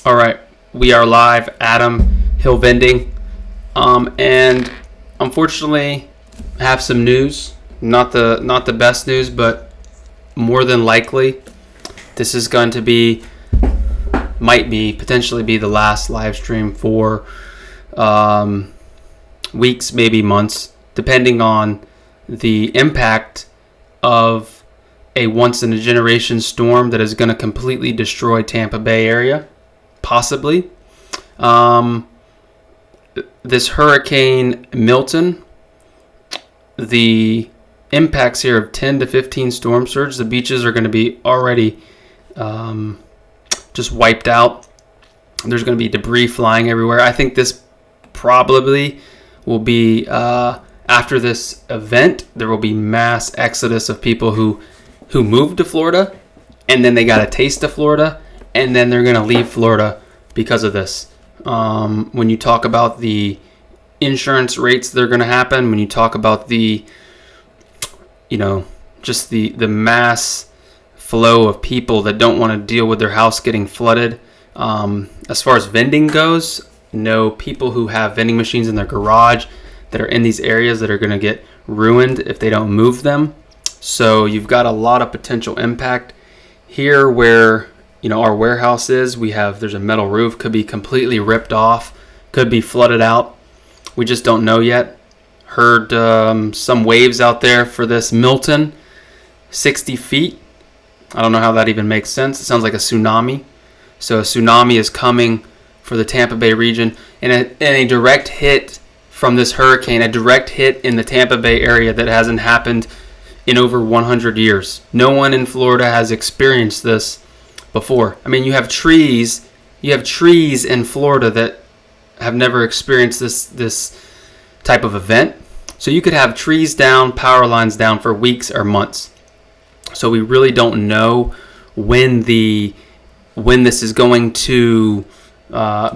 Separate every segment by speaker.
Speaker 1: All right, we are live. Adam, Hill Vending, and unfortunately, I have some news. Not the best news, but more than likely, this is going to be, potentially be the last live stream for weeks, maybe months, depending on the impact of a once in a generation storm that is going to completely destroy Tampa Bay area. Possibly. This hurricane Milton, the impacts here of 10 to 15 storm surge. The beaches are going to be already just wiped out. There's going to be debris flying everywhere. I think this probably will be, after this event, there will be mass exodus of people who moved to Florida, and then they got a taste of Florida, and then they're going to leave Florida because of this. When you talk about the insurance rates that are going to happen, when you talk about the, just the mass flow of people that don't want to deal with their house getting flooded. As far as vending goes, people who have vending machines in their garage that are in these areas that are going to get ruined if they don't move them. So you've got a lot of potential impact here where our warehouse is. There's a metal roof, could be completely ripped off, could be flooded out. We just don't know yet. Heard some waves out there for this Milton, 60 feet. I don't know how that even makes sense. It sounds like a tsunami. So a tsunami is coming for the Tampa Bay region, and a direct hit from this hurricane, a direct hit in the Tampa Bay area that hasn't happened in over 100 years. No one in Florida has experienced this before. I mean, you have trees in Florida that have never experienced this type of event. So you could have trees down, power lines down for weeks or months. So we really don't know when this is going to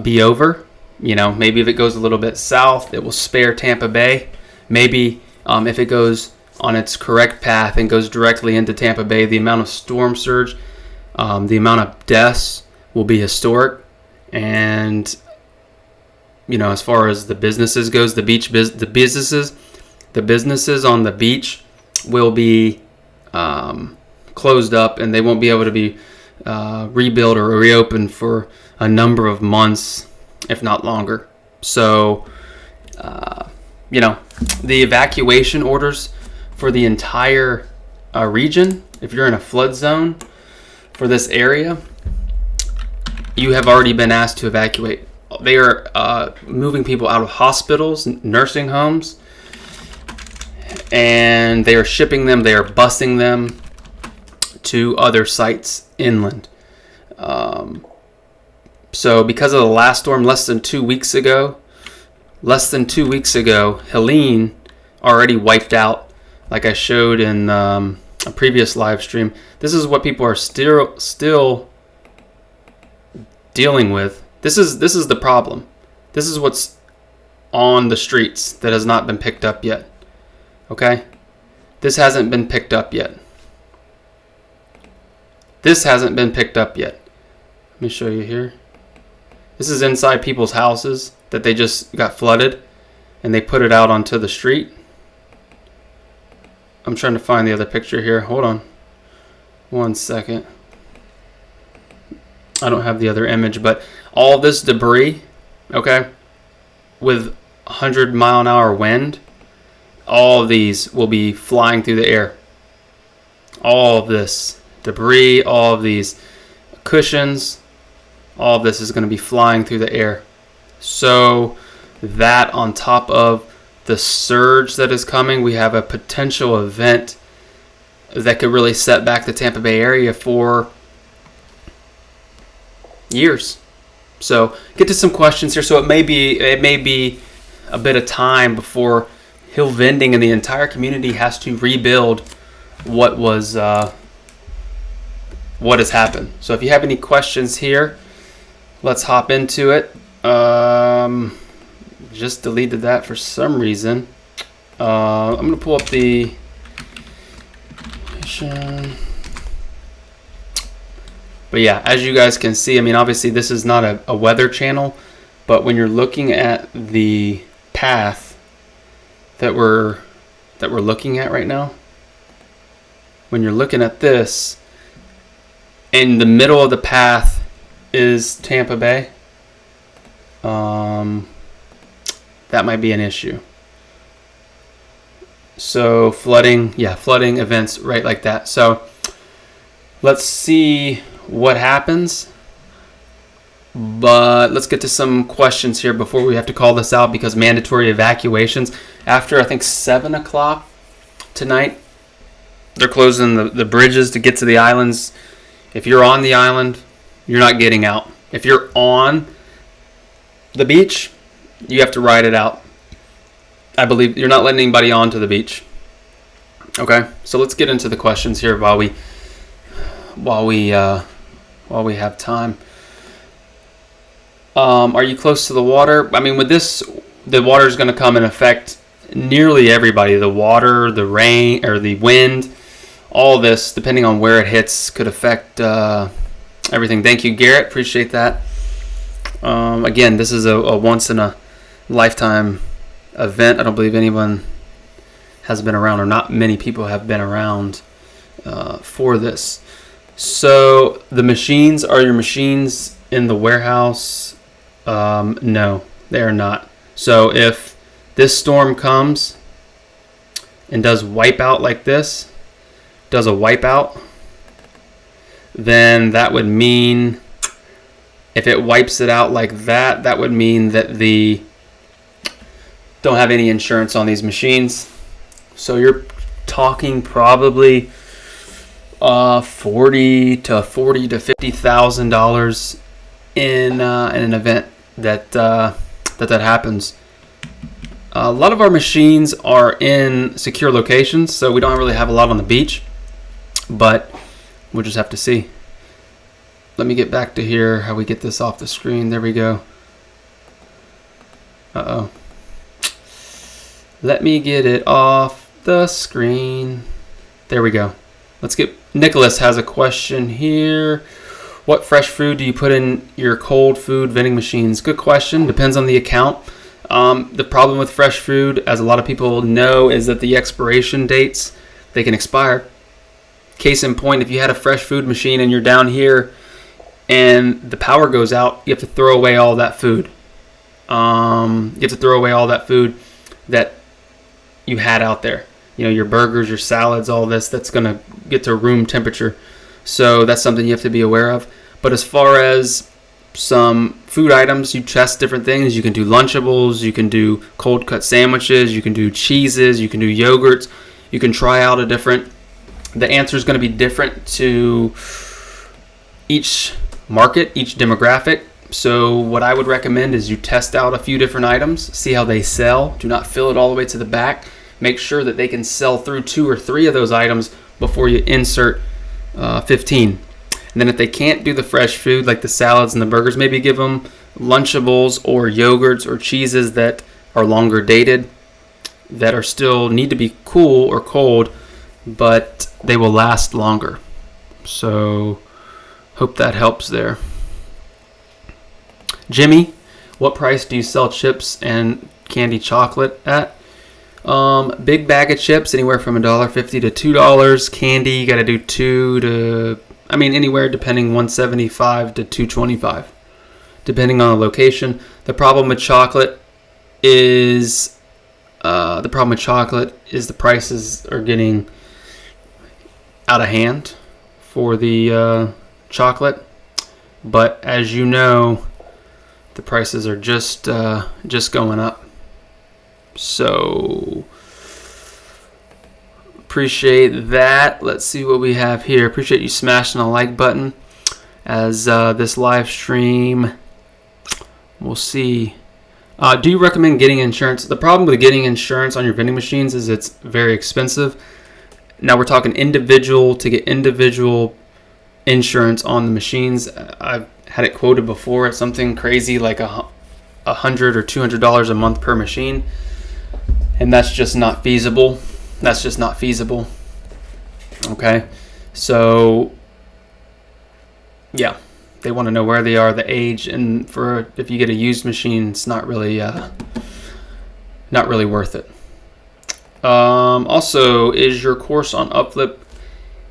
Speaker 1: be over. Maybe if it goes a little bit south, it will spare Tampa Bay. Maybe if it goes on its correct path and goes directly into Tampa Bay, the amount of storm surge, the amount of deaths will be historic. And as far as the businesses goes, the businesses on the beach will be closed up, and they won't be able to be rebuilt or reopened for a number of months, if not longer. So the evacuation orders for the entire region, if you're in a flood zone for this area, you have already been asked to evacuate. They are moving people out of hospitals, nursing homes, and they are shipping them, they are busing them to other sites inland. So because of the last storm less than 2 weeks ago, Helene already wiped out, like I showed in a previous live stream. This is what people are still dealing with. This is the problem. This is what's on the streets that has not been picked up yet. Okay? This hasn't been picked up yet. Let me show you here. This is inside people's houses that they just got flooded, and they put it out onto the street. I'm trying to find the other picture here. Hold on 1 second. I don't have the other image, but all this debris, okay, with 100-mile-an-hour wind, all of these will be flying through the air. All of this debris, all of these cushions, all of this is going to be flying through the air. So that on top of the surge that is coming, we have a potential event that could really set back the Tampa Bay area for years. So get to some questions here. So it may be a bit of time before Hill Vending and the entire community has to rebuild what has happened. So if you have any questions here, let's hop into it. Just deleted that for some reason. I'm going to pull up the But yeah, as you guys can see, I mean, obviously this is not a weather channel, but when you're looking at the path that we're looking at right now, when you're looking at this, in the middle of the path is Tampa Bay. That might be an issue. So flooding events right like that. So let's see what happens. But let's get to some questions here before we have to call this out, because mandatory evacuations after, I think, 7 o'clock tonight, they're closing the bridges to get to the islands. If you're on the island, you're not getting out. If you're on the beach, you have to ride it out. I believe you're not letting anybody onto the beach. Okay, so let's get into the questions here while we have time. Are you close to the water? I mean, with this, the water is going to come and affect nearly everybody. The water, the rain, or the wind, all this, depending on where it hits, could affect everything. Thank you, Garrett. Appreciate that. Again, this is a once in a lifetime event. I don't believe anyone has been around, or not many people have been around for this. So the machines, are your machines in the warehouse? No, they are not. So if this storm comes and does wipeout like this, does a wipeout, then that would mean, if it wipes it out like that, that would mean that the don't have any insurance on these machines. So you're talking probably $40,000 to $50,000 in an event that happens. A lot of our machines are in secure locations, so we don't really have a lot on the beach, but we'll just have to see. Let me get back to here, how we get this off the screen. There we go. Uh-oh. Let me get it off the screen. There we go. Let's get, Nicholas has a question here. What fresh food do you put in your cold food vending machines? Good question. Depends on the account. The problem with fresh food, as a lot of people know, is that the expiration dates, they can expire. Case in point, if you had a fresh food machine and you're down here and the power goes out, you have to throw away all that food. You have to throw away all that food that you had out there. You know, your burgers, your salads, all this, that's going to get to room temperature. So that's something you have to be aware of. But as far as some food items, you test different things. You can do Lunchables, you can do cold cut sandwiches, you can do cheeses, you can do yogurts. You can try out a different, the answer is going to be different to each market, each demographic. So what I would recommend is you test out a few different items, see how they sell. Do not fill it all the way to the back. Make sure that they can sell through 2 or 3 of those items before you insert 15. And then if they can't do the fresh food like the salads and the burgers, maybe give them Lunchables or yogurts or cheeses that are longer dated, that are still need to be cool or cold, but they will last longer. So hope that helps there. Jimmy, what price do you sell chips and candy chocolate at? Big bag of chips, anywhere from $1.50 to $2. Candy, you got to do anywhere depending, $1.75 to $2.25, depending on the location. The problem with chocolate is the prices are getting out of hand for the chocolate. But as you know, the prices are just going up. So appreciate that. Let's see what we have here. Appreciate you smashing the like button as this live stream. We'll see. Do you recommend getting insurance? The problem with getting insurance on your vending machines is it's very expensive. Now we're talking individual, to get individual insurance on the machines. I've had it quoted before at something crazy like $100 or $200 a month per machine, and that's just not feasible. Okay, so yeah, they want to know where they are, the age, and for if you get a used machine, it's not really worth it. Also, is your course on Upflip?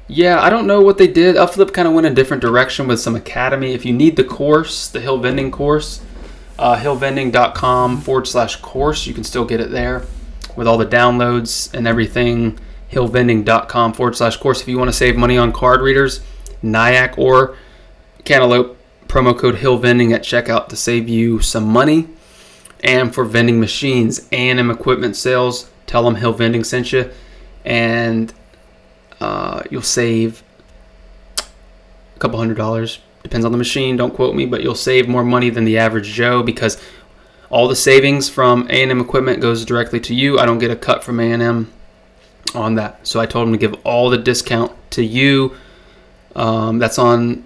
Speaker 1: Yeah, I don't know what they did. Upflip kind of went a different direction with some academy. If you need the course, the Hill Vending course, hillvending.com/course, you can still get it there with all the downloads and everything. hillvending.com/course. If you want to save money on card readers, Nyack or Cantaloupe, promo code HillVending at checkout to save you some money. And for vending machines, A&M equipment sales, tell them Hill Vending sent you, and you'll save a couple $100. Depends on the machine, don't quote me, but you'll save more money than the average Joe because all the savings from A&M equipment goes directly to you. I don't get a cut from A&M on that. So I told them to give all the discount to you. That's on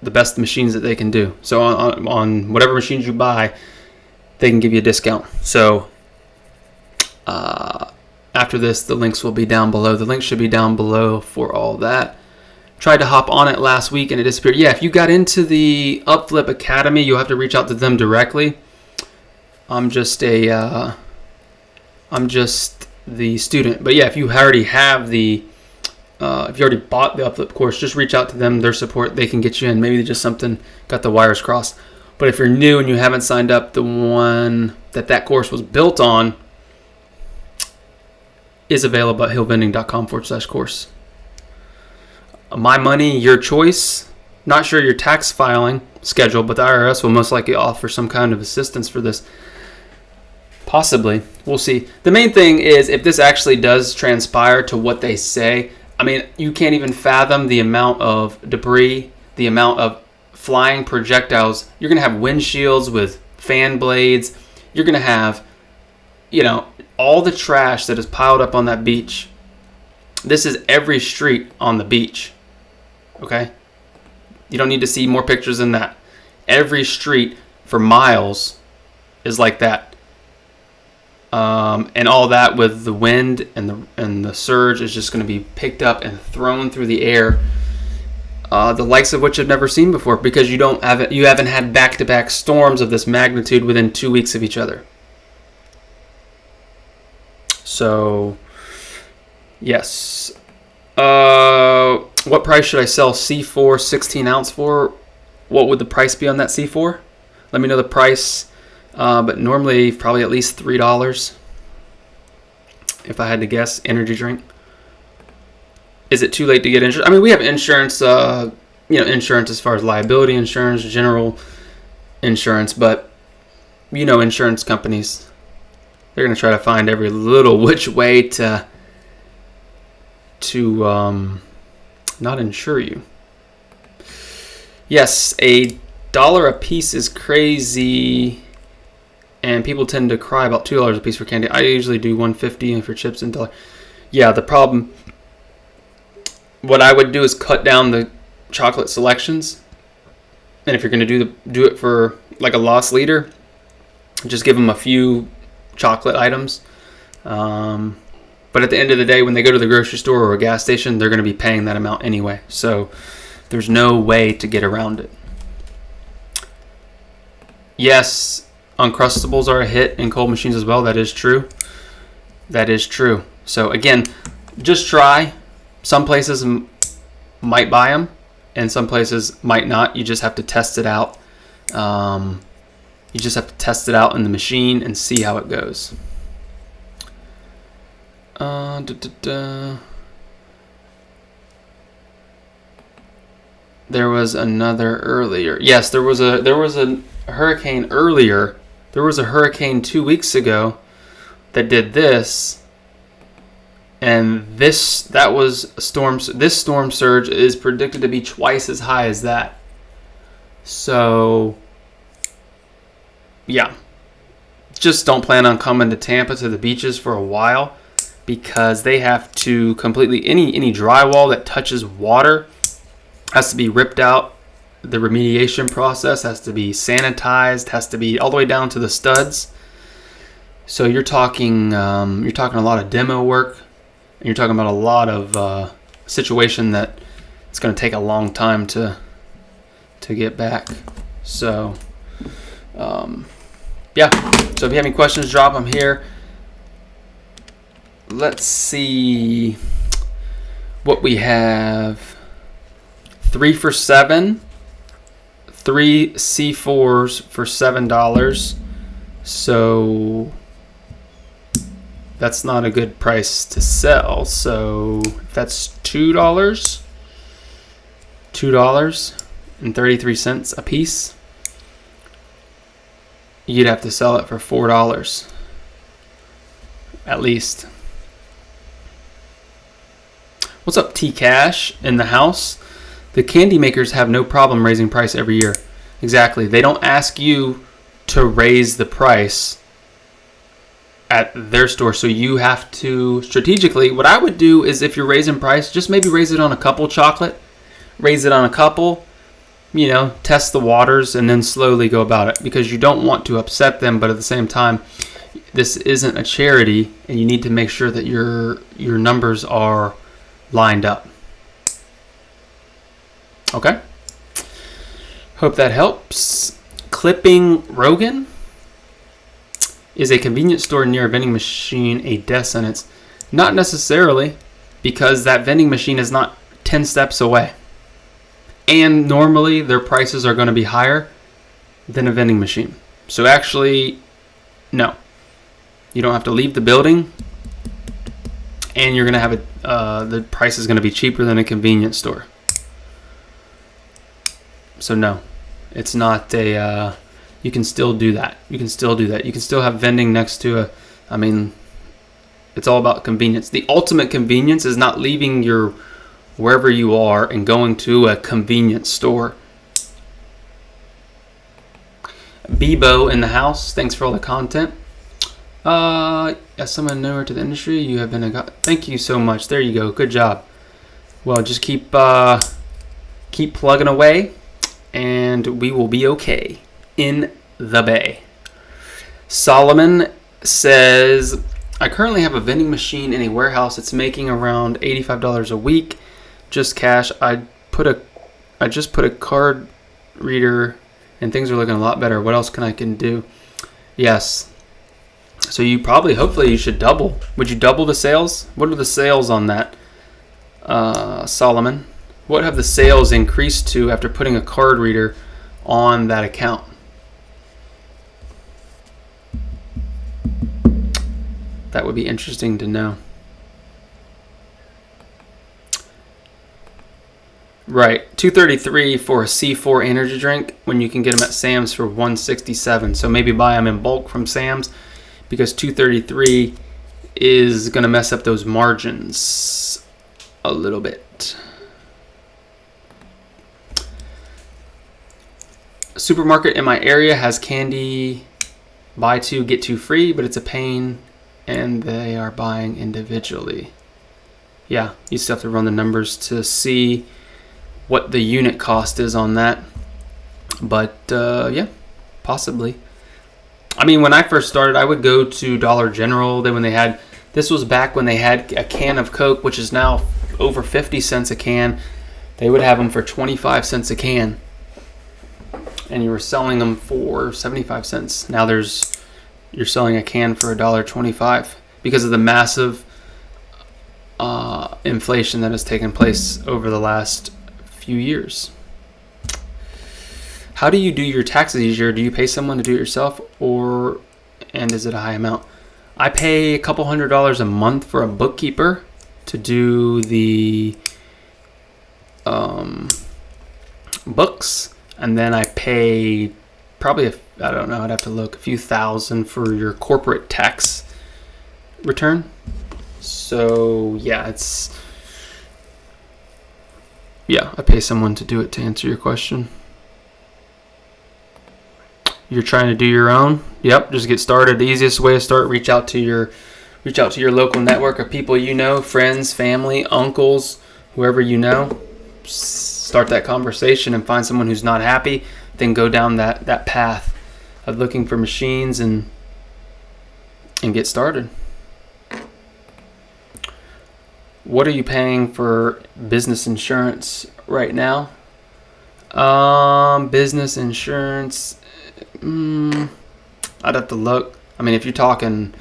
Speaker 1: the best machines that they can do. So on whatever machines you buy, they can give you a discount. So after this, the links will be down below. The link should be down below for all that. Tried to hop on it last week and it disappeared. Yeah, if you got into the Upflip Academy, you'll have to reach out to them directly. I'm just the student. But yeah, if you already have if you already bought the Upflip course, just reach out to them. Their support, they can get you in. Maybe they just got the wires crossed. But if you're new and you haven't signed up, the one that course was built on is available at hillvending.com/course. My money, your choice. Not sure your tax filing schedule, but the IRS will most likely offer some kind of assistance for this. Possibly. We'll see. The main thing is if this actually does transpire to what they say, I mean, you can't even fathom the amount of debris, the amount of flying projectiles. You're going to have windshields with fan blades. You're going to have, all the trash that is piled up on that beach. This is every street on the beach. Okay? You don't need to see more pictures than that. Every street for miles is like that. And all that with the wind and the surge is just going to be picked up and thrown through the air. The likes of which I've never seen before because you haven't had back-to-back storms of this magnitude within 2 weeks of each other. So, yes. What price should I sell C4 16 ounce for? What would the price be on that C4? Let me know the price. But normally probably at least $3 if I had to guess. Energy drink. Is it too late to get insurance? I mean, we have insurance, insurance as far as liability insurance, general insurance, but insurance companies, they're going to try to find every little which way to not insure you. Yes, $1 a piece is crazy, and people tend to cry about $2 a piece for candy. I usually do $1.50 for chips and $1. Yeah, the problem. What I would do is cut down the chocolate selections, and if you're going to do it for like a loss leader, just give them a few chocolate items. But at the end of the day, when they go to the grocery store or a gas station, they're going to be paying that amount anyway. So there's no way to get around it. Yes, Uncrustables are a hit in cold machines as well. That is true. That is true. So again, just try. Some places might buy them, and some places might not. You just have to test it out. You just have to test it out in the machine and see how it goes. There was another earlier. Yes, there was a hurricane earlier. There was a hurricane 2 weeks ago that did this. And this storm surge is predicted to be twice as high as that. So, yeah. Just don't plan on coming to Tampa to the beaches for a while because they have to completely, any drywall that touches water has to be ripped out. The remediation process has to be sanitized, has to be all the way down to the studs. So you're talking a lot of demo work. And you're talking about a lot of situation that it's going to take a long time to to get back. So yeah, so if you have any questions, drop them here. Let's see what we have. 3 for $7, 3 C4s for $7. So that's not a good price to sell. So that's $2.33 a piece. You'd have to sell it for $4 at least. What's up, T Cash in the house? The candy makers have no problem raising price every year. Exactly. They don't ask you to raise the price at their store, so you have to strategically. What I would do is, if you're raising price, just maybe raise it on a couple chocolate, raise it on a couple, test the waters, and then slowly go about it, because you don't want to upset them, but at the same time, this isn't a charity, and you need to make sure that your numbers are lined up. Okay, hope that helps. Clipping Rogan, is a convenience store near a vending machine a death sentence? Not necessarily, because that vending machine is not 10 steps away, and normally their prices are going to be higher than a vending machine. So actually, no, you don't have to leave the building, and you're going to have the price is going to be cheaper than a convenience store. So no, it's not a, you can still do that. You can still have vending next to it's all about convenience. The ultimate convenience is not leaving your wherever you are and going to a convenience store. Bebo in the house, thanks for all the content. As someone newer to the industry, you have been thank you so much. There you go. Good job. Well, just keep plugging away, and we will be okay in the Bay. Solomon says, I currently have a vending machine in a warehouse. It's making around $85 a week. Just cash. I just put a card reader, and things are looking a lot better. What else can I do? Yes. So hopefully you should double. Would you double the sales? What are the sales on that, Solomon? What have the sales increased to after putting a card reader on that account? That would be interesting to know. Right, $2.33 for a C4 energy drink when you can get them at Sam's for $1.67. So maybe buy them in bulk from Sam's, because $2.33 is going to mess up those margins a little bit. A supermarket in my area has candy buy two get two free, but it's a pain, and they are buying individually. Yeah, you still have to run the numbers to see what the unit cost is on that. But yeah, possibly. I mean, when I first started, I would go to Dollar General. Then this was back when they had a can of Coke, which is now over 50 cents a can. They would have them for 25 cents a can, and you were selling them for 75 cents. Now you're selling a can for $1.25 because of the massive inflation that has taken place over the last few years. How do you do your taxes each year? Do you pay someone to do it yourself, and is it a high amount? I pay a couple $100s a month for a bookkeeper to do the books, and then I pay probably I don't know, I'd have to look, a few thousand for your corporate tax return. So yeah, I pay someone to do it, to answer your question. You're trying to do your own? Yep, just get started. The easiest way to start, reach out to your local network of people you know, friends, family, uncles, whoever you know. Start that conversation and find someone who's not happy, then go down that path of looking for machines and get started. What are you paying for business insurance right now? Business insurance. I'd have to look. I mean, if you're talking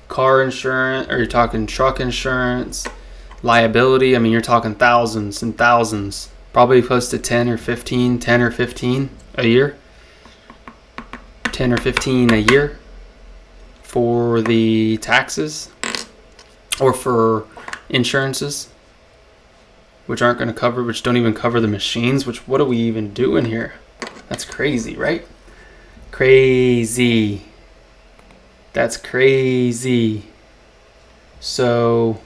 Speaker 1: car insurance or you're talking truck insurance, liability, I mean, you're talking thousands and thousands. Probably close to 10 or 15 a year. 10 or 15 a year for the taxes or for insurances, which aren't going to cover, which don't even cover the machines, which what are we even doing here? That's crazy, right? Crazy. That's crazy. So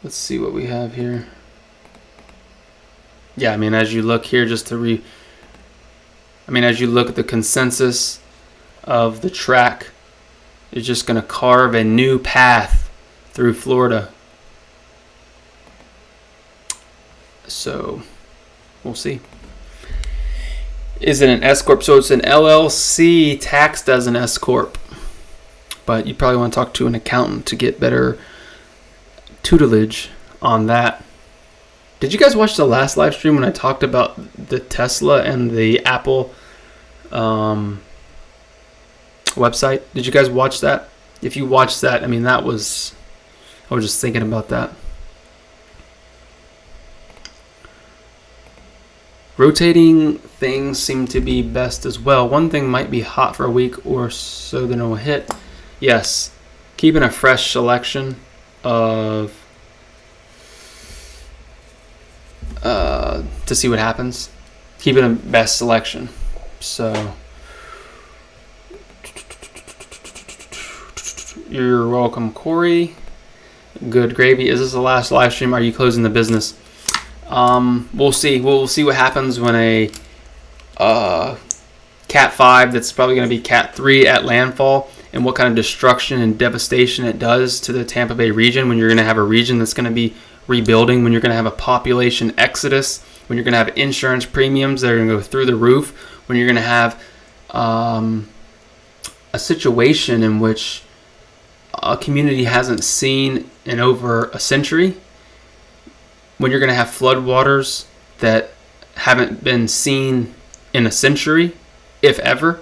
Speaker 1: let's see what we have here. Yeah, I mean, as you look here, as you look at the consensus of the track, it's just going to carve a new path through Florida. So we'll see. Is it an S corp? So it's an LLC taxed as an S corp, but you probably want to talk to an accountant to get better tutelage on that. Did you guys watch the last live stream when I talked about the Tesla and the Apple website? Did you guys watch that? If you watched that, I mean, I was just thinking about that. Rotating things seem to be best as well. One thing might be hot for a week or so, then it will hit. Yes, keeping a fresh selection of to see what happens. Keeping a best selection. So you're welcome, Corey. Good gravy. Is this the last live stream? Are you closing the business? We'll see. We'll see what happens when a Cat 5 that's probably going to be Cat 3 at landfall, and what kind of destruction and devastation it does to the Tampa Bay region when you're going to have a region that's going to be rebuilding, when you're going to have a population exodus, when you're going to have insurance premiums that are going to go through the roof, when you're going to have a situation in which a community hasn't seen in over a century, when you're going to have floodwaters that haven't been seen in a century, if ever.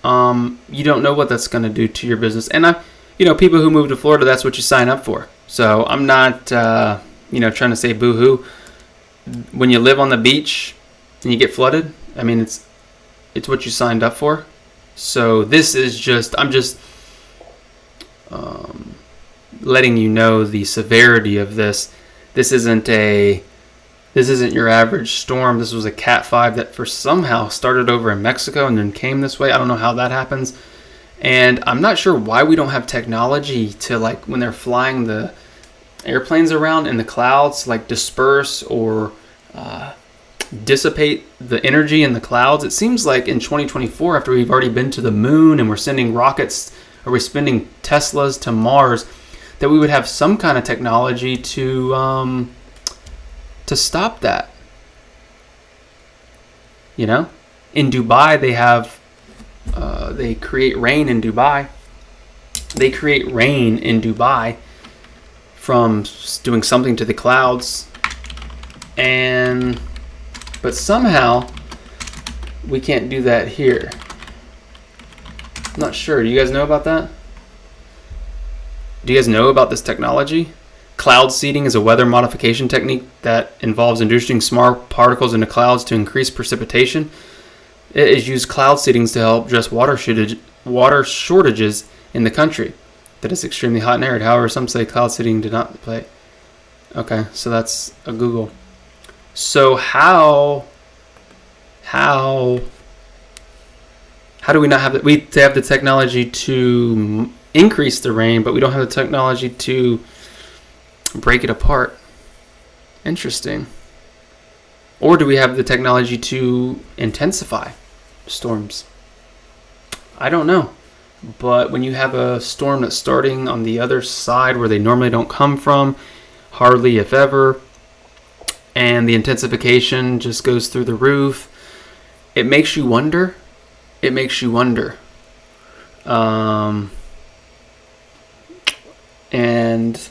Speaker 1: You don't know what that's going to do to your business. And people who move to Florida, that's what you sign up for. So I'm not, trying to say boo-hoo. When you live on the beach and you get flooded, I mean, it's what you signed up for. So this is I'm just letting you know the severity of this. This isn't your average storm. This was a Cat 5 that somehow started over in Mexico and then came this way. I don't know how that happens. And I'm not sure why we don't have technology to, like, when they're flying the airplanes around in the clouds, like disperse or dissipate the energy in the clouds. It seems like in 2024, after we've already been to the moon and we're sending rockets, or we're sending Teslas to Mars, that we would have some kind of technology to stop that. In Dubai, they create rain in Dubai. They create rain in Dubai from doing something to the clouds, but somehow we can't do that here. I'm not sure. Do you guys know about that? Do you guys know about this technology? Cloud seeding is a weather modification technique that involves introducing small particles into clouds to increase precipitation. It is used cloud seedings to help address water shortages in the country that is extremely hot and arid. However, some say cloud seeding did not play. Okay, so that's a Google. So how do we not have that? We have the technology to increase the rain, but we don't have the technology to break it apart. Interesting. Or do we have the technology to intensify storms? I don't know. But when you have a storm that's starting on the other side where they normally don't come from, hardly if ever, and the intensification just goes through the roof, it makes you wonder. And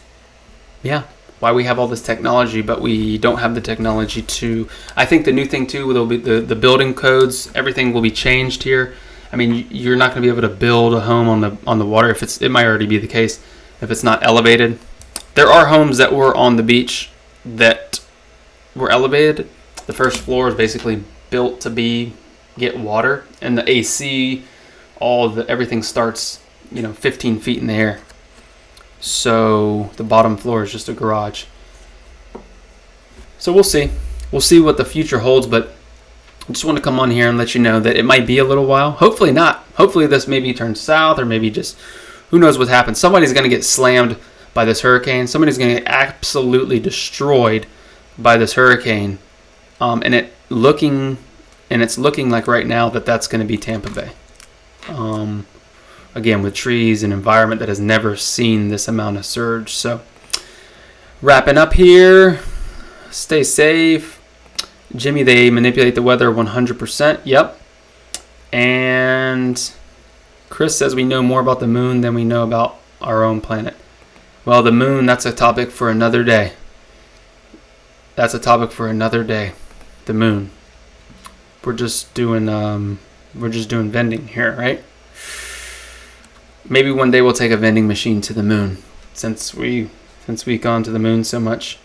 Speaker 1: yeah, why we have all this technology, but we don't have the technology to. I think the new thing too will be the building codes. Everything will be changed here. I mean, you're not going to be able to build a home on the water if it might already be the case if it's not elevated. There are homes that were on the beach that were elevated. The first floor is basically built to get water, and the AC, everything starts 15 feet in the air. So the bottom floor is just a garage. So we'll see what the future holds, but I just want to come on here and let you know that it might be a little while. Hopefully not. Hopefully this maybe turns south, or maybe just, who knows what happens. Somebody's going to get slammed by this hurricane. Somebody's going to get absolutely destroyed by this hurricane. And it's looking like right now that that's going to be Tampa Bay. Again, with trees and environment that has never seen this amount of surge. So wrapping up here. Stay safe. Jimmy, they manipulate the weather 100%. Yep. And Chris says we know more about the moon than we know about our own planet. Well, the moon, that's a topic for another day. The moon. We're just doing vending here, right? Maybe one day we'll take a vending machine to the moon, since we've gone to the moon so much.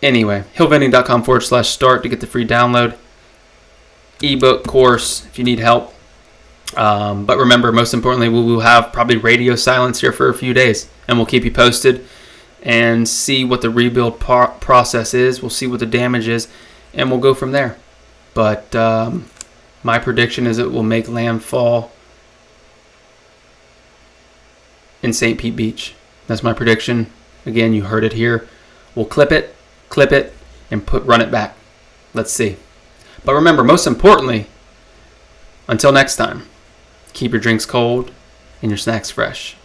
Speaker 1: Anyway, hillvending.com/start to get the free download. Ebook course if you need help. But remember, most importantly, we will have probably radio silence here for a few days, and we'll keep you posted and see what the rebuild process is. We'll see what the damage is, and we'll go from there. But my prediction is it will make landfall in St. Pete Beach. That's my prediction. Again, you heard it here. We'll clip it, and run it back. Let's see. But remember, most importantly, until next time, keep your drinks cold and your snacks fresh.